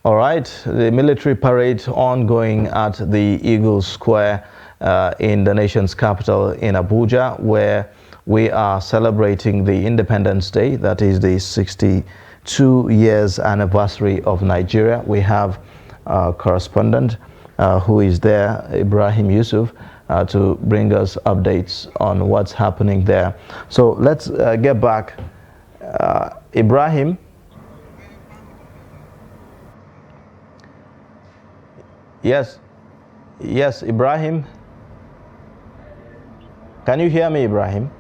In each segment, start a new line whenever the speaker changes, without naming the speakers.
All right, the military parade ongoing at the Eagle Square in the nation's capital in Abuja, where we are celebrating the Independence Day, that is the 62 years anniversary of Nigeria. We have a correspondent who is there, Ibrahim Yusuf, to bring us updates on what's happening there. So let's get back. Ibrahim. Yes, Ibrahim. Can you hear me, Ibrahim?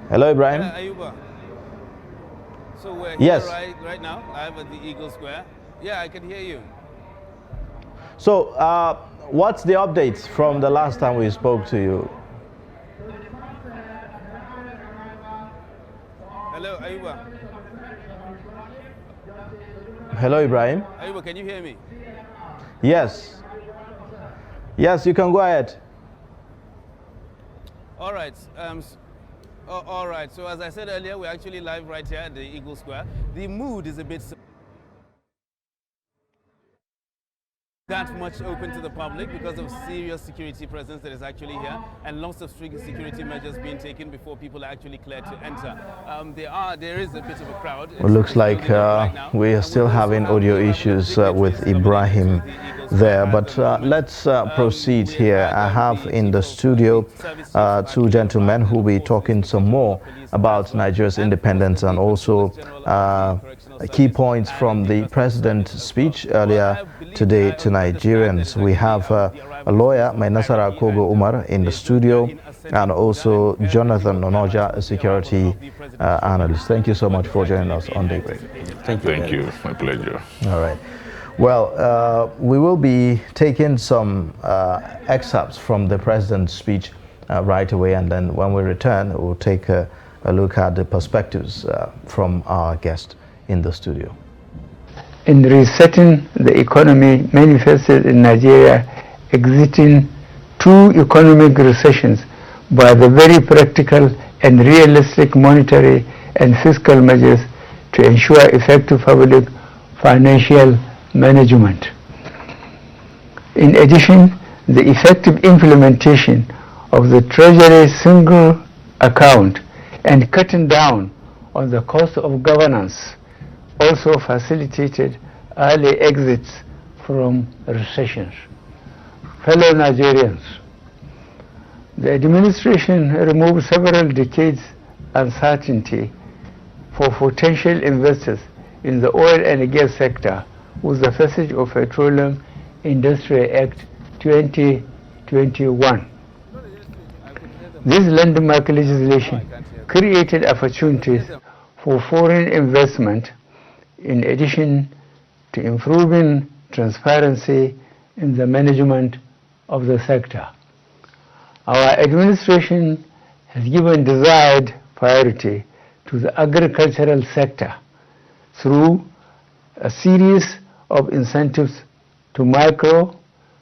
Hello, Ibrahim.
Yeah, Ayuba. So we're
yes.
Here right now, live at the Eagle Square. Yeah, I can hear you.
So, what's the updates from the last time we spoke to you?
Hello, Ayuba.
Hello, Ibrahim.
Ayuba, can you hear me?
Yes. Yes, you can go ahead.
All right. All right. So as I said earlier, we're actually live right here at the Eagle Square. The mood is a bit that much open to the public because of serious security presence that is actually here and lots of strict security measures being taken before people are actually cleared to enter. There is a bit of a crowd.
It looks like we are still having audio issues with Ibrahim there, but let's proceed here. I have in the studio two gentlemen who will be talking some more about Nigeria's independence and also key points from the president's speech earlier today to Nigerians. We have a lawyer, Mainasara Kogo Umar, in the studio, and also Jonathan Onoja, a security analyst. Thank you so much for joining us on Daybreak.
Thank you. My pleasure.
All right. Well, we will be taking some excerpts from the president's speech right away, and then when we return, we'll take a look at the perspectives from our guest in the studio.
In resetting the economy manifested in Nigeria, exiting two economic recessions by the very practical and realistic monetary and fiscal measures to ensure effective public financial management. In addition, the effective implementation of the Treasury single account and cutting down on the cost of governance also facilitated early exits from recessions. Fellow Nigerians, the administration removed several decades uncertainty for potential investors in the oil and gas sector with the passage of Petroleum Industry Act 2021. This landmark legislation created opportunities for foreign investment in addition to improving transparency in the management of the sector. Our administration has given desired priority to the agricultural sector through a series of incentives to micro,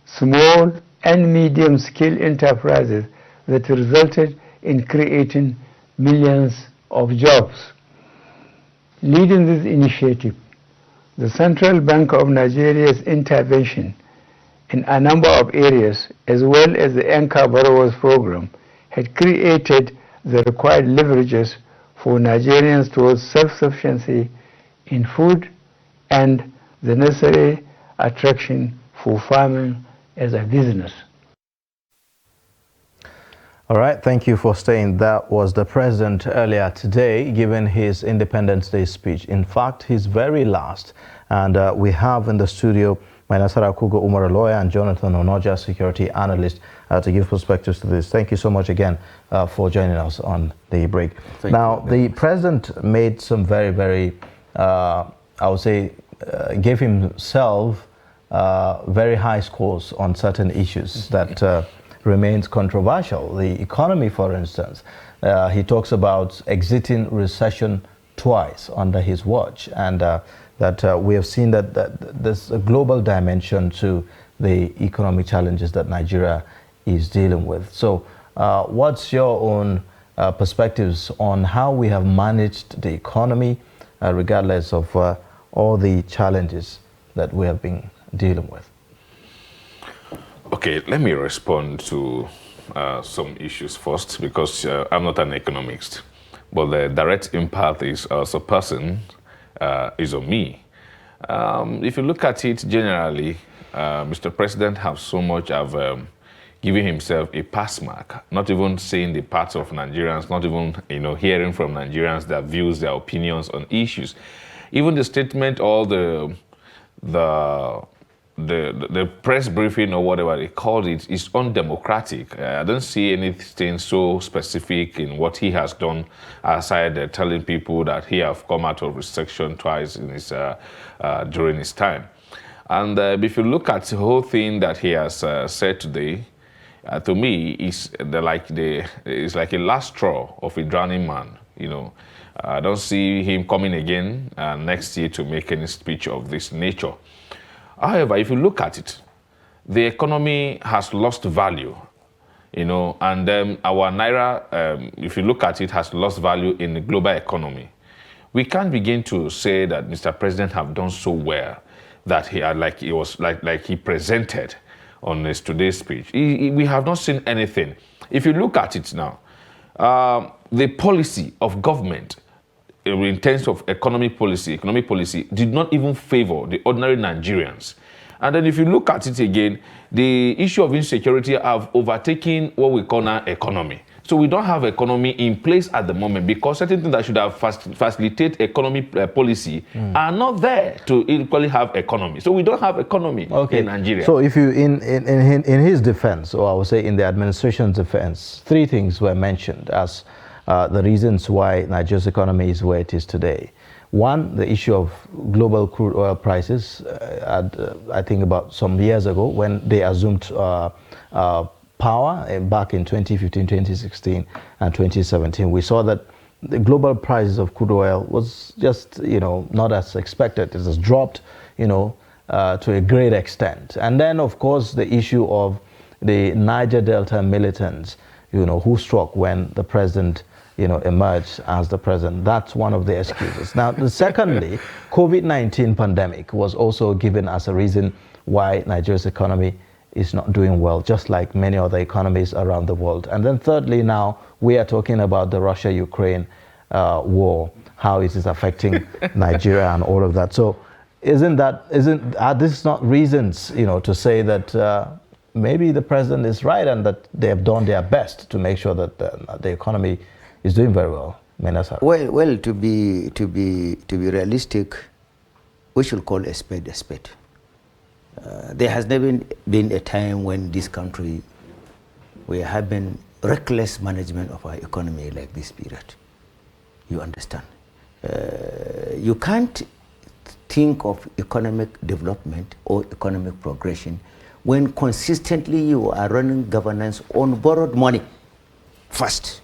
small, and medium-scale enterprises that resulted in creating millions of jobs. Leading this initiative, the Central Bank of Nigeria's intervention in a number of areas, as well as the Anchor Borrowers Program, had created the required leverages for Nigerians towards self-sufficiency in food and the necessary attraction for farming as a business.
All right, thank you for staying. That was the president earlier today giving his Independence Day speech. In fact, his very last. And we have in the studio Mainasara Kugo Umar, a lawyer, and Jonathan Onoja, security analyst, to give perspectives to this. Thank you so much again for joining us on the break. Now, the president made some very, very, I would say, gave himself very high scores on certain issues that remains controversial. The economy, for instance, he talks about exiting recession twice under his watch, and that we have seen that there's a global dimension to the economic challenges that Nigeria is dealing with. So what's your own perspectives on how we have managed the economy regardless of all the challenges that we have been dealing with?
Okay, let me respond to some issues first, because I'm not an economist, but the direct impact is as a person is on me. If you look at it generally, Mr. President has so much of giving himself a pass mark, not even seeing the parts of Nigerians, not even hearing from Nigerians their views, their opinions on issues. Even the statement or the press briefing or whatever they called it is undemocratic. I don't see anything so specific in what he has done aside telling people that he have come out of recession twice in his during his time. And if you look at the whole thing that he has said today, to me, it's like a last straw of a drowning man. I don't see him coming again next year to make any speech of this nature. However, if you look at it, the economy has lost value, and our Naira, if you look at it, has lost value in the global economy. We can't begin to say that Mr. President have done so well that he had, like he presented on his today's speech. We have not seen anything. If you look at it now, the policy of government in terms of economic policy did not even favor the ordinary Nigerians. And then if you look at it again, the issue of insecurity have overtaken what we call now economy. So we don't have economy in place at the moment, because certain things that should have facilitate economy policy are not there to equally have economy. So we don't have economy in Nigeria.
So if you, in his defense, or I would say in the administration's defense, three things were mentioned as the reasons why Nigeria's economy is where it is today. One, the issue of global crude oil prices. I think about some years ago when they assumed power back in 2015, 2016, and 2017, we saw that the global prices of crude oil was just, not as expected. It has dropped, to a great extent. And then, of course, the issue of the Niger Delta militants, who struck when the president, emerged as the president. That's one of the excuses. Now, secondly, COVID-19 pandemic was also given as a reason why Nigeria's economy is not doing well, just like many other economies around the world. And then thirdly, now we are talking about the Russia-Ukraine war, how it is affecting Nigeria and all of that. So are these not reasons, to say that maybe the president is right and that they have done their best to make sure that the economy is doing very well? Mainasara.
Well, to be realistic, we should call a spade a spade. There has never been a time when this country we are having reckless management of our economy like this period. You understand? You can't think of economic development or economic progression when consistently you are running governance on borrowed money first.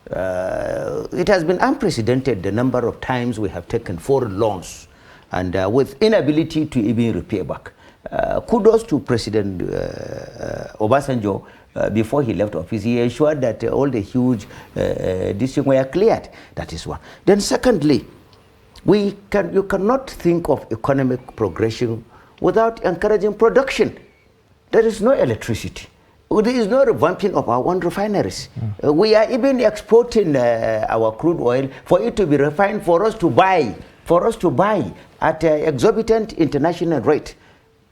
It has been unprecedented the number of times we have taken foreign loans and with inability to even repay back. Kudos to President Obasanjo. Before he left office, he ensured that all the huge districts were cleared. That is one. Then secondly, you cannot think of economic progression without encouraging production. There is no electricity. There is no revamping of our own refineries. We are even exporting our crude oil for it to be refined for us to buy at an exorbitant international rate.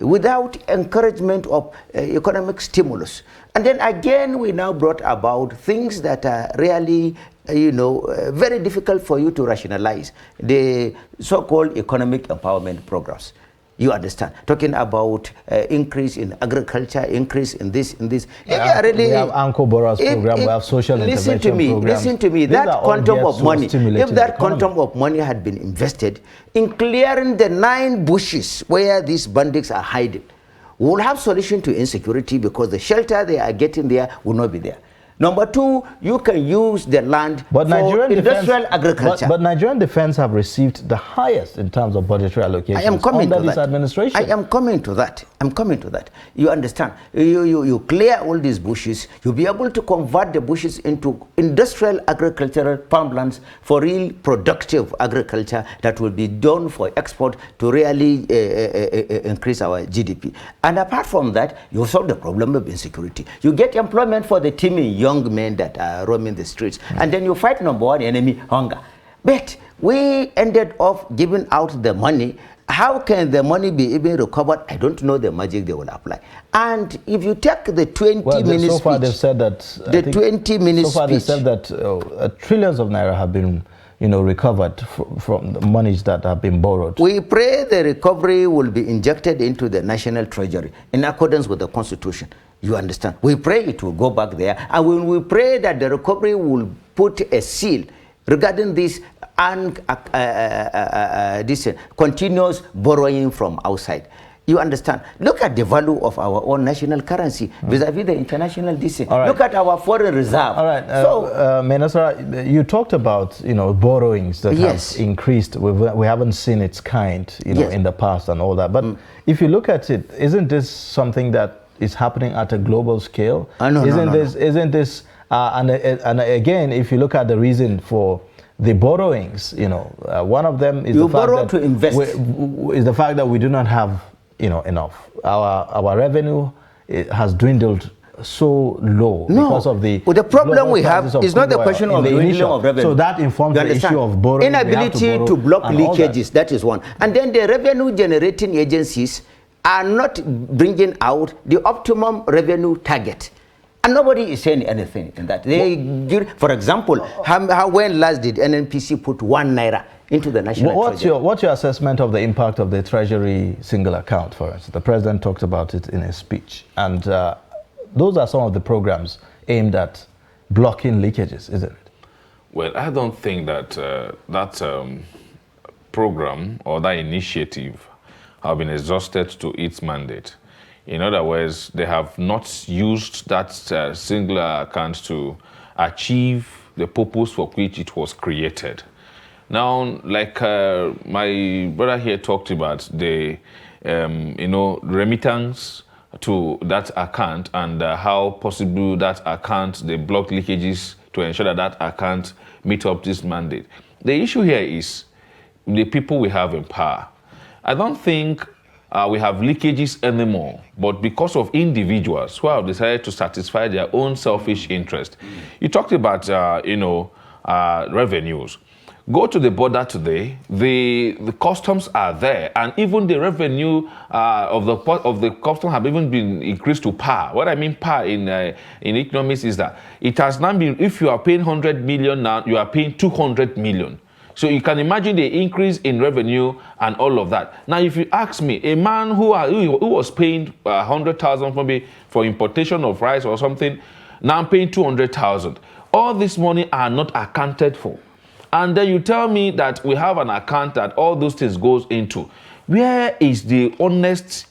without encouragement of economic stimulus. And then again, we now brought about things that are really, very difficult for you to rationalize. The so-called economic empowerment programs. You understand? Talking about increase in agriculture, increase in this, in this.
We have Anko Boras program, we have social intervention programs.
Listen to me, that quantum of money, if that quantum of money had been invested in clearing the 9 bushes where these bandits are hiding, we will have solution to insecurity because the shelter they are getting there will not be there. Number 2, you can use the land for industrial agriculture.
But Nigerian defense have received the highest in terms of budgetary allocations
I am coming
under
to
this
that.
administration.
I am coming to that. I'm coming to that. You understand? You clear all these bushes. You'll be able to convert the bushes into industrial agricultural farmlands for real productive agriculture that will be done for export to really increase our GDP. And apart from that, you solve the problem of insecurity. You get employment for the teeming young men that are roaming the streets, and then you fight number 1 enemy, hunger. But we ended up giving out the money. How can the money be even recovered? I don't know the magic they will apply. And if you take the 20-minute
so far
speech,
they've said that
the 20-minute
so far
speech,
they said that trillions of naira have been recovered from the monies that have been borrowed.
We pray the recovery will be injected into the national treasury in accordance with the constitution. You understand? We pray it will go back there, and we pray that the recovery will put a seal regarding this this continuous borrowing from outside. You understand? Look at the value of our own national currency vis-a-vis the international DC.
Right.
Look at our foreign reserve.
All right. Menasra, you talked about borrowings that have increased. We haven't seen its kind in the past and all that. But if you look at it, isn't this something that is happening at a global scale? Isn't this and again, if you look at the reason for the borrowings, one of them is the fact that we do not have enough. Our revenue has dwindled so low because of the
problem we have is not the question of dwindling of revenue.
So that informs the issue of borrowing.
Inability to block leakages, that is one. And then the revenue generating agencies are not bringing out the optimum revenue target. And nobody is saying anything in that. They give, for example, when last did NNPC put 1 naira into the national treasury?
What's your assessment of the impact of the Treasury single account, for instance? The President talked about it in his speech. And those are some of the programs aimed at blocking leakages, isn't it?
Well, I don't think that that program or that initiative have been exhausted to its mandate. In other words, they have not used that singular account to achieve the purpose for which it was created. Now, like my brother here talked about the, remittance to that account and how possible that account, they block leakages to ensure that that account meet up this mandate. The issue here is the people we have in power. I don't think we have leakages anymore, but because of individuals who have decided to satisfy their own selfish interest. You talked about, revenues. Go to the border today, the customs are there, and even the revenue of the custom have even been increased to par. What I mean par in economics is that it has now been, if you are paying 100 million now, you are paying 200 million. So you can imagine the increase in revenue and all of that. Now, if you ask me, a man who was paying 100,000 maybe for importation of rice or something, now paying 200,000. All this money are not accounted for. And then you tell me that we have an account that all those things goes into. Where is the honest,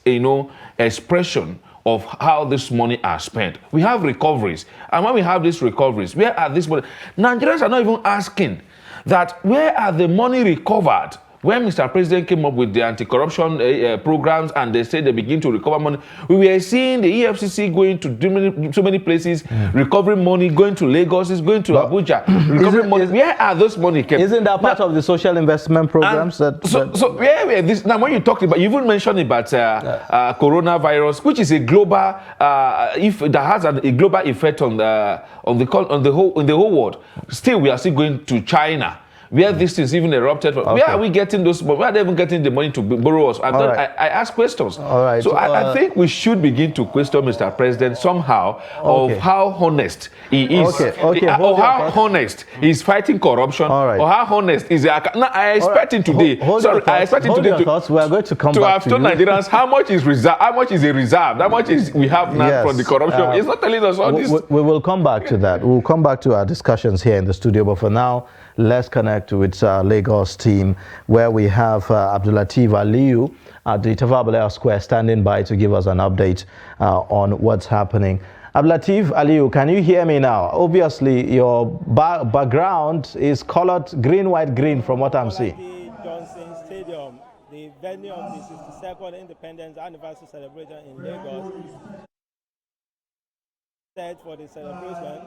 expression of how this money are spent? We have recoveries. And when we have these recoveries, where are these money? Nigerians are not even asking that where are the money recovered? When Mr. President came up with the anti-corruption programs and they said they begin to recover money, we were seeing the EFCC going to so many places, recovering money, going to Lagos, going to Abuja, recovering money. Where are those money kept?
Isn't that part of the social investment programs?
So where were this? Now, when you talked about, you even mentioned about coronavirus, which is a global, that has a global effect on the whole world. Still, we are still going to China. where these things even erupted from. Where are we getting those? Where are they even getting the money to borrow us? I ask questions.
All right.
So I think we should begin to question Mr. President somehow of how honest he is, or how honest he's fighting corruption, or how honest is I expect him today. I expect him today
we are going to come
to
back
have told Nigerians how much is reserved, how much is a reserve, how much is we have now from the corruption. He's not telling us all this.
We will come back to that. We'll come back to our discussions here in the studio, but for now, let's connect with Lagos team, where we have Abdulateef Aliyu at the Tafawa Balewa Square standing by to give us an update on what's happening. Abdulateef Aliyu, can you hear me now? Obviously, your background is colored green, white, green from what I'm seeing.
Johnson Stadium, the venue of the 62nd Independence Anniversary celebration in Lagos. Set for the celebration,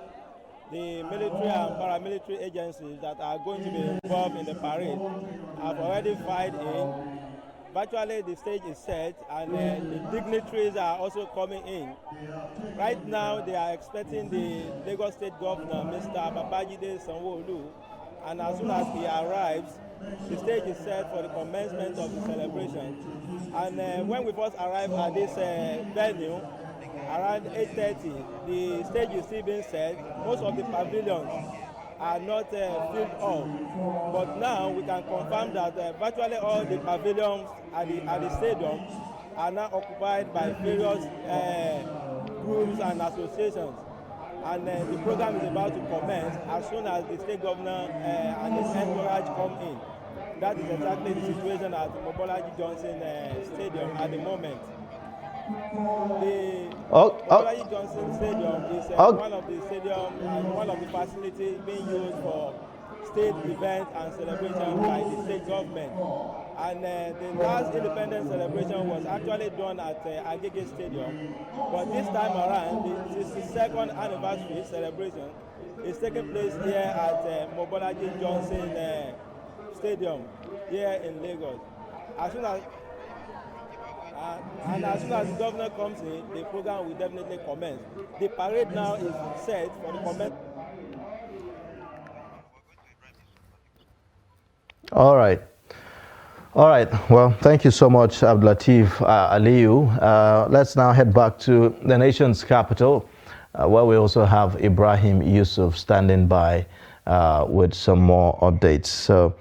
the military and paramilitary agencies that are going to be involved in the parade have already filed in. Virtually the stage is set, and the dignitaries are also coming in. Right now they are expecting the Lagos State Governor, Mr. Babajide Sanwo-Olu, and as soon as he arrives, the stage is set for the commencement of the celebration. And when we first arrived at this venue, around 8:30, the stage is still being set. Most of the pavilions are not filled up, but now we can confirm that virtually all the pavilions at the stadium are now occupied by various groups and associations, and the program is about to commence as soon as the state governor and his entourage come in. That is exactly the situation at the Mobolaji Johnson Stadium at the moment. The Mobolaji Johnson Stadium is one of the stadiums and one of the facilities being used for state events and celebrations by the state government. And the last independence celebration was actually done at Agege Stadium. But this time around, the 62nd anniversary celebration is taking place here at Mobolaji Johnson Stadium here in Lagos. As soon as the governor comes in, the program will definitely commence. The parade now is set for the commencement.
All right. Well, thank you so much, Abdulateef Aliyu. Let's now head back to the nation's capital, where we also have Ibrahim Yusuf standing by with some more updates. So,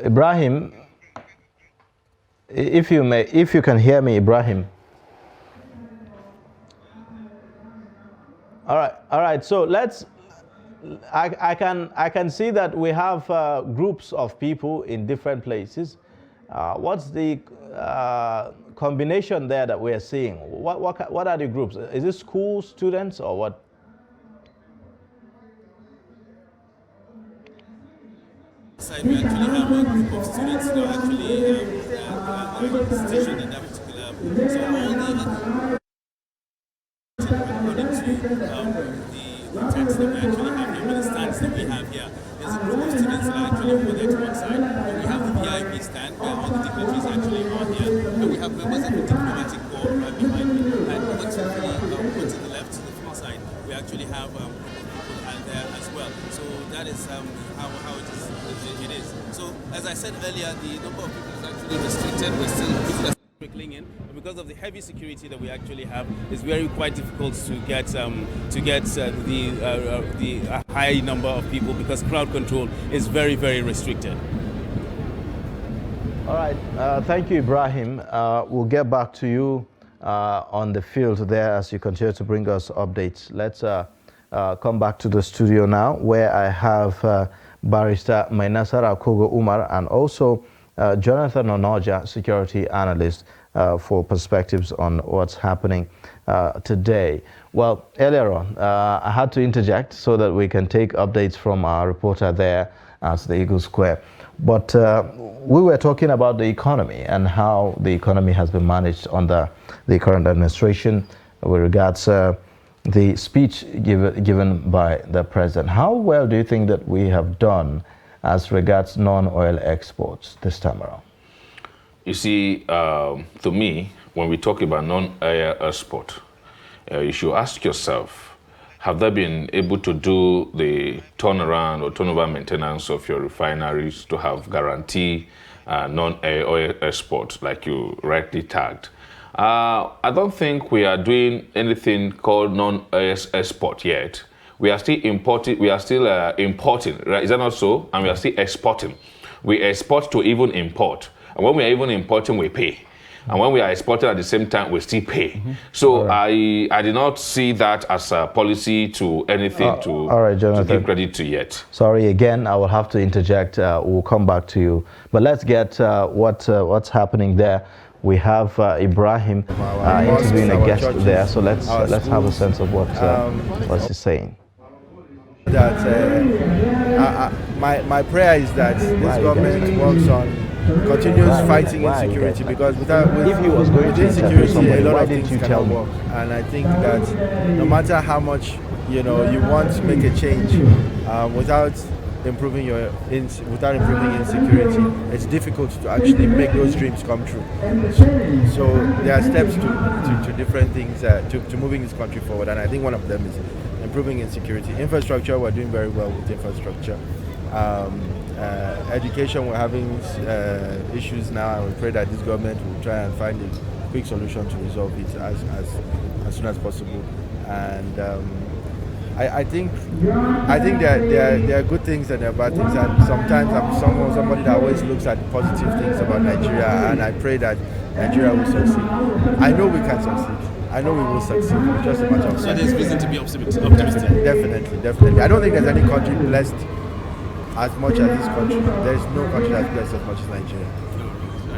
Ibrahim, if you can hear me, Ibrahim. All right. So let's. I can see that we have groups of people in different places. What's the combination there that we are seeing? What are the groups? Is it school students or what?
Side, we actually have a group of students that are actually stationed in that particular. So all according to the text that we actually have here, the stands that we have here, there's a group of students that are actually over there to one side, and we have the VIP stand where all the dignitaries actually are here, and we have members of the diplomatic corps right behind me, and over to the left, to the far side, we actually have a group of people out there as well. So that is how it is. So as I said earlier, the number of people is actually restricted. We're still people are trickling in, and because of the heavy security that we actually have, it's very quite difficult to get the high number of people because crowd control is very, very restricted.
All right, thank you, Ibrahim. We'll get back to you on the field there as you continue to bring us updates. Let's come back to the studio now, where I have Barrister Mainasara Kogo Umar and also Jonathan Onoja, security analyst, for perspectives on what's happening today. Well, earlier on, I had to interject so that we can take updates from our reporter there at the Eagle Square. But we were talking about the economy and how the economy has been managed under the current administration with regards the speech given by the president. How well do you think that we have done as regards non-oil exports this time around?
You see, to me, when we talk about non-oil export, you should ask yourself, have they been able to do the turnaround or turnover maintenance of your refineries to have guarantee non-oil export, like you rightly tagged? I don't think we are doing anything called non-oil export yet. We are still importing. We are still importing, right? Is that not so? And we are still exporting. We export to even import. And when we are even importing, we pay. And when we are exporting at the same time, we still pay. So right. I did not see that as a policy to anything to give credit to yet.
Sorry, again, I will have to interject. We'll come back to you. But let's get what's happening there. We have Ibrahim interviewing a guest there. So let's have a sense of what he's saying.
That my prayer is that this government works on continuous fighting insecurity, because with insecurity a lot of things cannot work. And I think that no matter how much you want to make a change, without improving insecurity, it's difficult to actually make those dreams come true. So there are steps to different things to moving this country forward, and I think one of them is improving insecurity. Infrastructure, we're doing very well with infrastructure. Education, we're having issues now, and we pray that this government will try and find a quick solution to resolve it as soon as possible. And I think there are good things and there are bad things, and sometimes I'm somebody that always looks at positive things about Nigeria, and I pray that Nigeria will succeed. I know we can succeed. I know we will succeed. It's just a matter of time.
So there's reason to be optimistic.
Definitely. I don't think there's any country blessed as much as this country. There's no country that's blessed as much as Nigeria.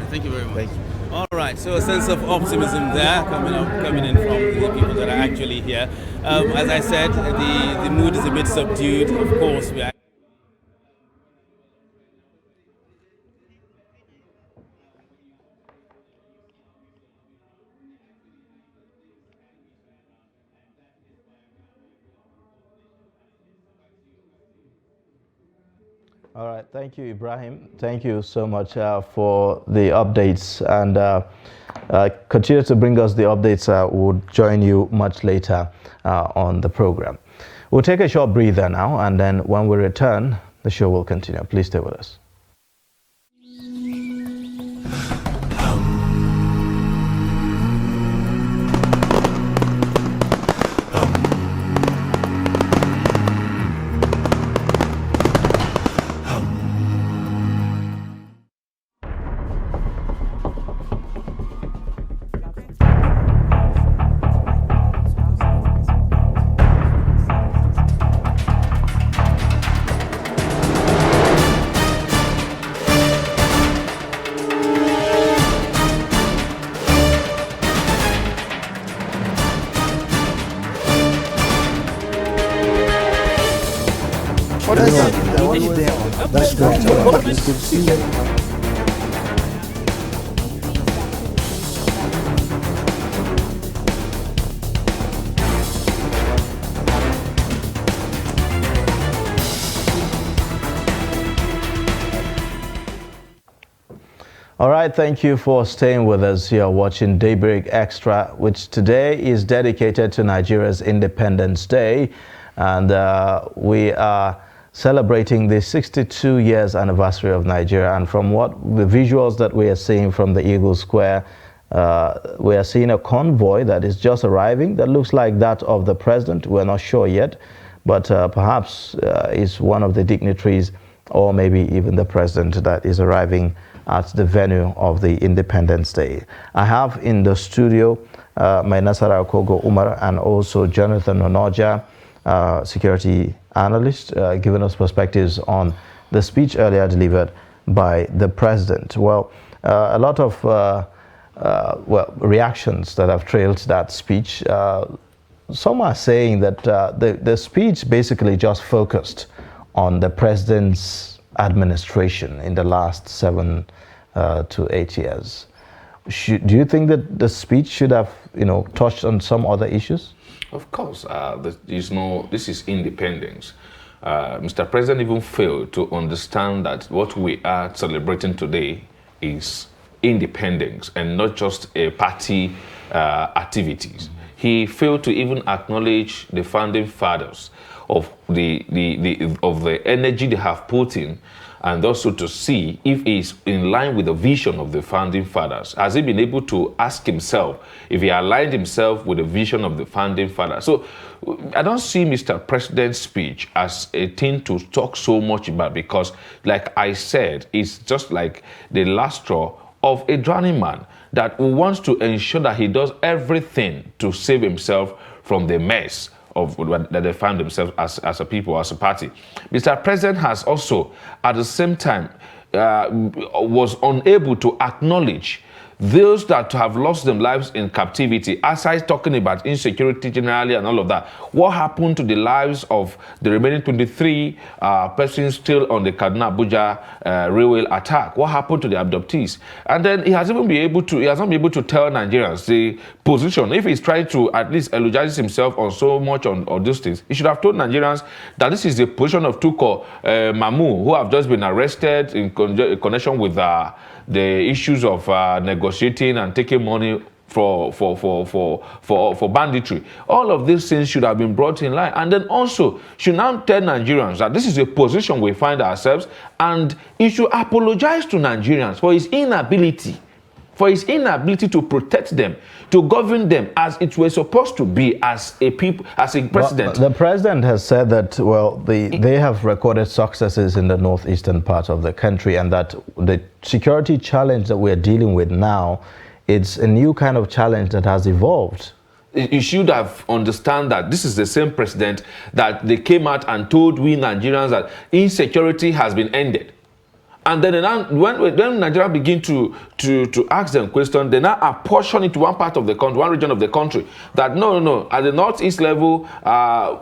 Thank you very much.
Thank you.
All right, so a sense of optimism there coming in from the people that are actually here. As I said, the mood is a bit subdued. Of course, we are.
All right, thank you, Ibrahim. Thank you so much for the updates, and continue to bring us the updates. We'll join you much later on the program. We'll take a short breather now, and then when we return, the show will continue. Please stay with us.
That's great. It's good to see you.
All right, thank you for staying with us. You are watching Daybreak Extra, which today is dedicated to Nigeria's Independence Day. And we are celebrating the 62 years anniversary of Nigeria. And from what the visuals that we are seeing from the Eagle Square, we are seeing a convoy that is just arriving that looks like that of the president. We're not sure yet, but perhaps is one of the dignitaries or maybe even the president that is arriving at the venue of the Independence Day. I have in the studio my Nasara Kogo Umar and also Jonathan Onoja, security analyst, giving us perspectives on the speech earlier delivered by the president. Well, a lot of reactions that have trailed that speech. Some are saying that the speech basically just focused on the president's administration in the last 7 to 8 years. Do you think that the speech should have, touched on some other issues?
Of course, this is independence. Mr. President even failed to understand that what we are celebrating today is independence and not just a party activities. he failed to even acknowledge the founding fathers of the energy they have put in, and also to see if he's in line with the vision of the founding fathers. Has he been able to ask himself if he aligned himself with the vision of the founding fathers? So I don't see Mr. President's speech as a thing to talk so much about, because, like I said, it's just like the last straw of a drowning man that wants to ensure that he does everything to save himself from the mess of that they found themselves as a people, as a party. Mr. President has also, at the same time, was unable to acknowledge those that have lost their lives in captivity, aside talking about insecurity generally and all of that. What happened to the lives of the remaining 23 persons still on the Kaduna-Abuja railway attack? What happened to the abductees? And then he hasn't been able to tell Nigerians the position. If he's trying to at least eulogize himself on so much on those things, he should have told Nigerians that this is the position of Tuko Mamu, who have just been arrested in connection with the issues of negotiating and taking money for banditry. All of these things should have been brought in line, and then also should now tell Nigerians that this is a position we find ourselves, and he should apologize to Nigerians for his inability to protect them, to govern them as it was supposed to be as a president.
Well, the president has said that, well, they have recorded successes in the northeastern part of the country, and that the security challenge that we're dealing with now, it's a new kind of challenge that has evolved.
You should have understand that this is the same president that they came out and told we Nigerians that insecurity has been ended. And then when Nigeria begin to ask them questions, they now apportion it to one part of the country, one region of the country. That no, at the northeast level,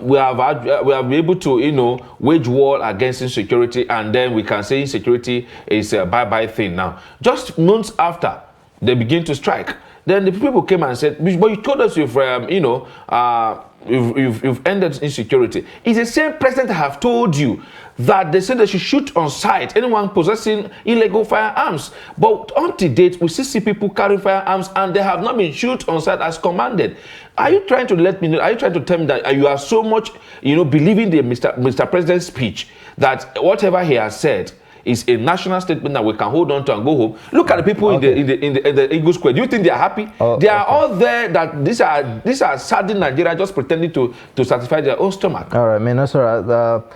we have been able to wage war against insecurity, and then we can say insecurity is a bye-bye thing now. Just months after they begin to strike, then the people came and said, "But you told us you've ended insecurity." It's the same president that have told you that they said they should shoot on sight anyone possessing illegal firearms. But up to date, we still see people carry firearms and they have not been shot on sight as commanded. Are you trying to let me know? Are you trying to tell me that you are so much, believing the Mr. President's speech that whatever he has said is a national statement that we can hold on to and go home? Look at the people in the Eagle Square. Do you think they are happy? They are all there. That these are saddened Nigeria just pretending to satisfy their own stomach.
All right, Minister.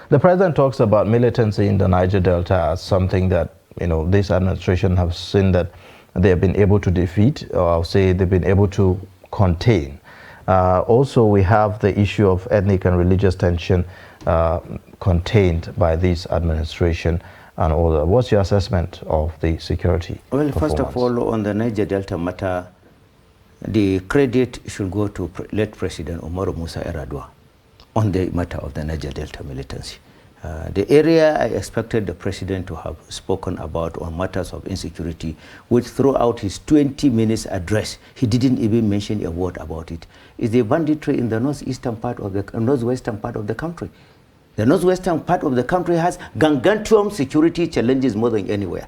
The president talks about militancy in the Niger Delta as something that this administration have seen that they have been able to defeat, or I'll say they've been able to contain. Also, we have the issue of ethnic and religious tension contained by this administration and all that. What's your assessment of the security?
Well, first of all, on the Niger Delta matter, the credit should go to late President Umaru Musa Yar'Adua on the matter of the Niger Delta militancy. The area I expected the president to have spoken about on matters of insecurity, which throughout his 20 minutes address, he didn't even mention a word about it, is the banditry in the northwestern part of the country. The northwestern part of the country has gargantuan security challenges more than anywhere.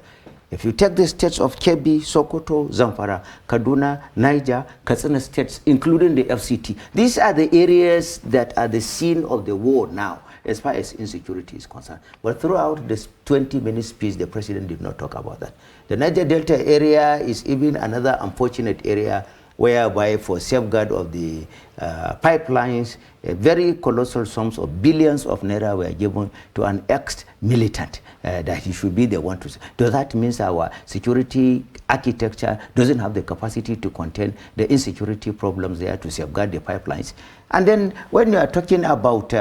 If you take the states of Kebbi, Sokoto, Zamfara, Kaduna, Niger, Katsina states, including the FCT, these are the areas that are the scene of the war now, as far as insecurity is concerned. But throughout this 20-minute speech, the president did not talk about that. The Niger Delta area is even another unfortunate area whereby for safeguard of the pipelines, very colossal sums of billions of naira were given to an ex-militant that he should be the one to. Does that mean our security architecture doesn't have the capacity to contain the insecurity problems there to safeguard the pipelines? And then when you are talking about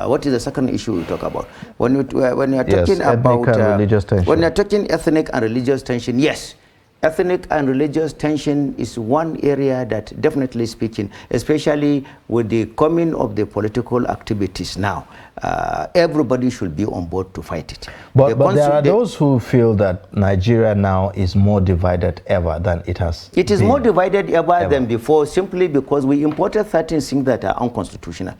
what is the second issue we talk about? When you are talking about
religious tension.
When you are talking ethnic and religious tension, yes. Ethnic and religious tension is one area that, definitely speaking, especially with the coming of the political activities now, everybody should be on board to fight it.
But there are those who feel that Nigeria now is more divided ever than it has
It is more divided ever than before, simply because we imported certain things that are unconstitutional.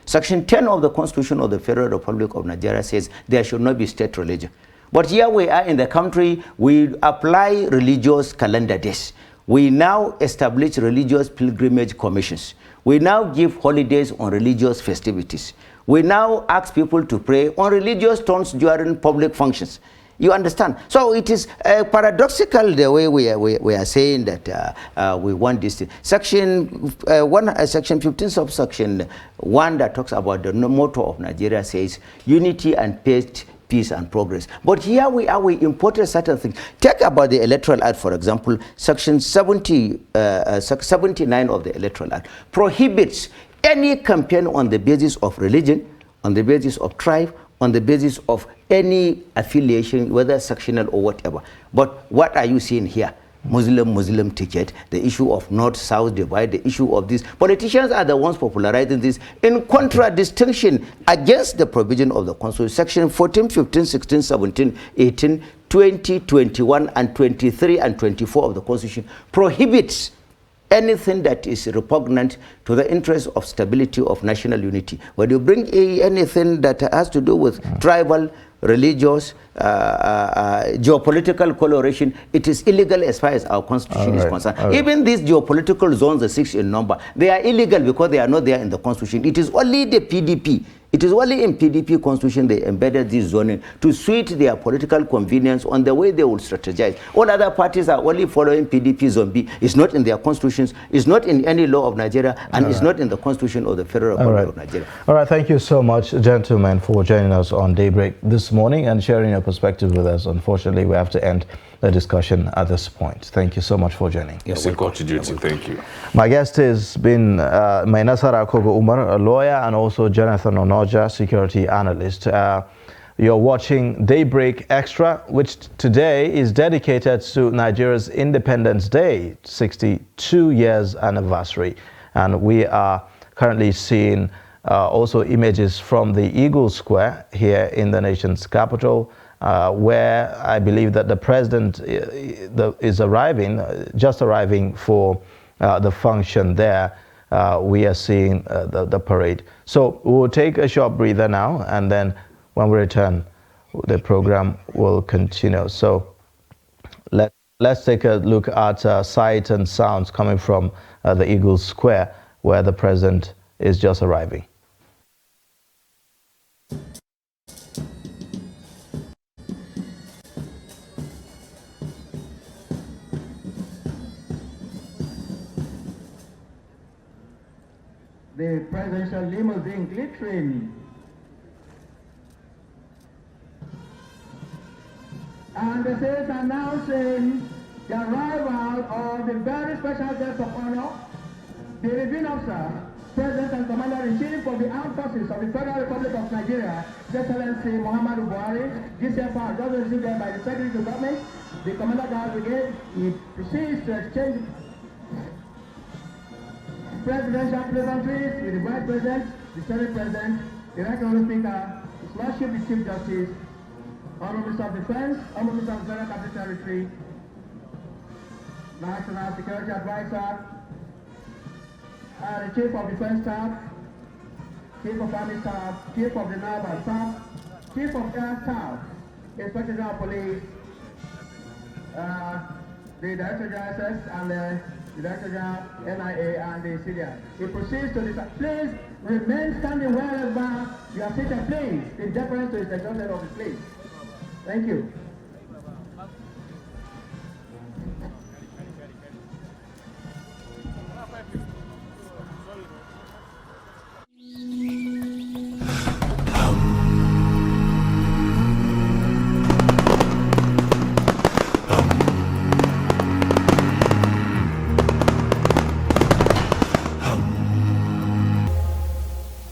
Section 10 of the Constitution of the Federal Republic of Nigeria says there should not be state religion. But here we are in the country, we apply religious calendar days. We now establish religious pilgrimage commissions. We now give holidays on religious festivities. We now ask people to pray on religious tones during public functions. You understand? So it is paradoxical the way we are saying that we want this thing. Section 15 subsection 1 that talks about the motto of Nigeria says unity and peace and progress. But here we imported certain things. Take about the Electoral Act, for example, section 79 of the Electoral Act prohibits any campaign on the basis of religion, on the basis of tribe, on the basis of any affiliation, whether sectional or whatever. But what are you seeing here? Muslim ticket, the issue of North-South divide, the issue of this. Politicians are the ones popularizing this in contradistinction against the provision of the Constitution. Section 14, 15, 16, 17, 18, 20, 21, and 23 and 24 of the Constitution prohibits anything that is repugnant to the interest of stability of national unity. When you bring anything that has to do with tribal, religious, geopolitical coloration, it is illegal as far as our constitution is concerned. Even these geopolitical zones, the 6 in number, they are illegal because they are not there in the constitution. It is only the PDP. It is only in PDP constitution they embedded this zoning to suit their political convenience on the way they will strategize. All other parties are only following PDP zombie. It's not in their constitutions, it's not in any law of Nigeria, and it's not in the constitution of the Federal Republic of Nigeria.
All right, thank you so much, gentlemen, for joining us on Daybreak this morning and sharing your perspective with us. Unfortunately, we have to end the discussion at this point. Thank you so much for joining.
It's a continuity. Thank you.
My guest has been Mainasara Kogo Umar, a lawyer, and also Jonathan Onoja, security analyst. You're watching Daybreak Extra, which today is dedicated to Nigeria's Independence Day, 62 years anniversary. And we are currently seeing also images from the Eagle Square here in the nation's capital, where I believe that the president is arriving, just arriving for the function there. We are seeing the parade. So we'll take a short breather now, and then when we return, the program will continue. So let's take a look at sights and sounds coming from the Eagle Square, where the president is just arriving.
The presidential limousine glittering. And this is announcing the arrival of the very special guest of honor, the Revenue Officer, President and Commander-in-Chief of the Armed Forces of the Federal Republic of Nigeria, His Excellency Muhammadu Buhari. GCFR just received them by the Secretary of Government, the Commander of the Brigade. He proceeds to exchange presidential pleasantries with the Vice President, the Senate President, the Right Honourable Speaker, His Lordship the Chief Justice, Honourable Minister of Defense, Honourable Minister of the Federal Capital Territory, National Security Advisor, the Chief of Defense Staff, Chief of Army Staff, Chief of the Naval Staff, Chief of Air Staff, Inspector General of Police, the Director General SS, and the Director General NIA and the CDA. He proceeds to this. Please remain standing wherever you are seated, please, in deference to the exhaustion of the place. Thank you.